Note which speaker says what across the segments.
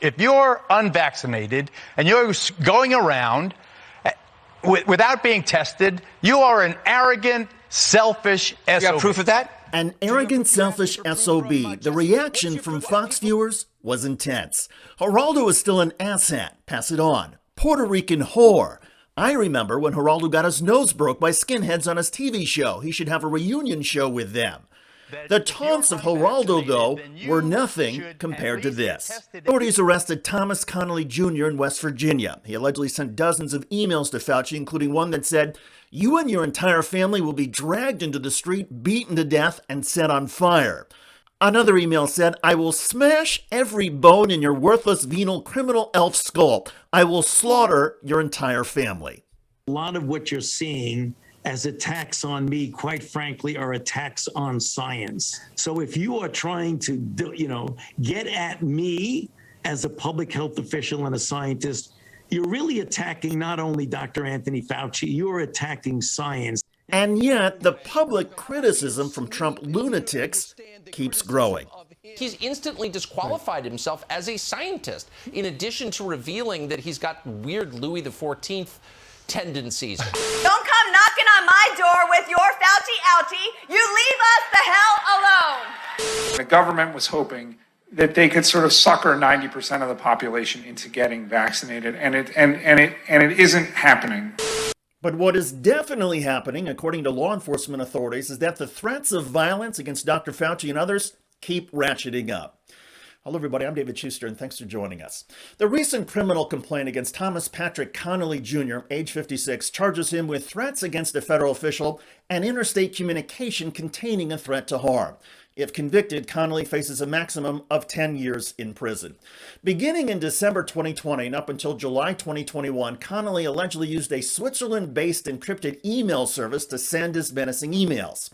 Speaker 1: If you're unvaccinated and you're going around without being tested, you are an arrogant, selfish SOB.
Speaker 2: You got proof of that?
Speaker 3: An arrogant, selfish SOB. The reaction from Fox viewers was intense. Geraldo is still an asshat. Pass it on. Puerto Rican whore. I remember when Geraldo got his nose broke by skinheads on his TV show. He should have a reunion show with them. The taunts of Geraldo, though, were nothing compared to this. Authorities arrested Thomas Connolly Jr. in West Virginia. He allegedly sent dozens of emails to Fauci, including one that said, "You and your entire family will be dragged into the street, beaten to death, and set on fire." Another email said, "I will smash every bone in your worthless venal criminal elf skull. I will slaughter your entire family."
Speaker 4: A lot of what you're seeing as attacks on me, quite frankly, are attacks on science. So if you are trying to, get at me as a public health official and a scientist, you're really attacking not only Dr. Anthony Fauci, you're attacking science.
Speaker 3: And yet, the public criticism from Trump lunatics keeps growing.
Speaker 2: He's instantly disqualified himself as a scientist, in addition to revealing that he's got weird Louis XIV tendencies.
Speaker 5: Don't come knocking on my door with your Fauci outie. You leave us the hell alone.
Speaker 6: The government was hoping that they could sort of sucker 90% of the population into getting vaccinated, and it isn't happening.
Speaker 3: But what is definitely happening, according to law enforcement authorities, is that the threats of violence against Dr. Fauci and others keep ratcheting up. Hello, everybody. I'm David Shuster, and thanks for joining us. The recent criminal complaint against Thomas Patrick Connolly Jr., age 56, charges him with threats against a federal official and interstate communication containing a threat to harm. If convicted, Connolly faces a maximum of 10 years in prison. Beginning in December 2020 and up until July 2021, Connolly allegedly used a Switzerland-based encrypted email service to send his menacing emails.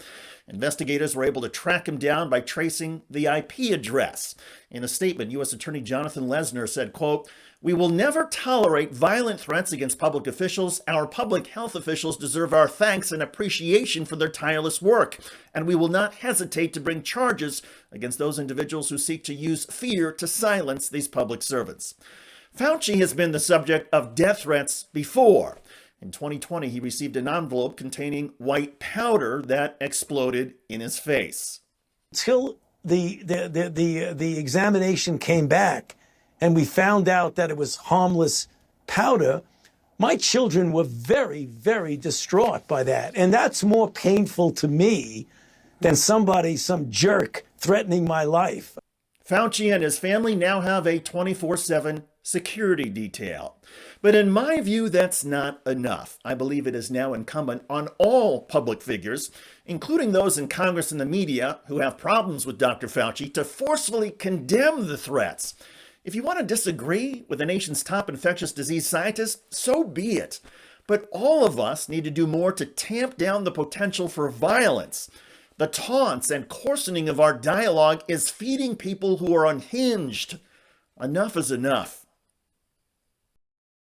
Speaker 3: Investigators were able to track him down by tracing the IP address. In a statement, U.S. Attorney Jonathan Lesner said, quote, "We will never tolerate violent threats against public officials. Our public health officials deserve our thanks and appreciation for their tireless work, and we will not hesitate to bring charges against those individuals who seek to use fear to silence these public servants." Fauci has been the subject of death threats before. In 2020, he received an envelope containing white powder that exploded in his face.
Speaker 4: Till the examination came back and we found out that it was harmless powder, my children were very, very distraught by that. And that's more painful to me than some jerk threatening my life.
Speaker 3: Fauci and his family now have a 24/7 security detail. But in my view, that's not enough. I believe it is now incumbent on all public figures, including those in Congress and the media who have problems with Dr. Fauci, to forcefully condemn the threats. If you want to disagree with the nation's top infectious disease scientist, so be it. But all of us need to do more to tamp down the potential for violence. The taunts and coarsening of our dialogue is feeding people who are unhinged. Enough is enough.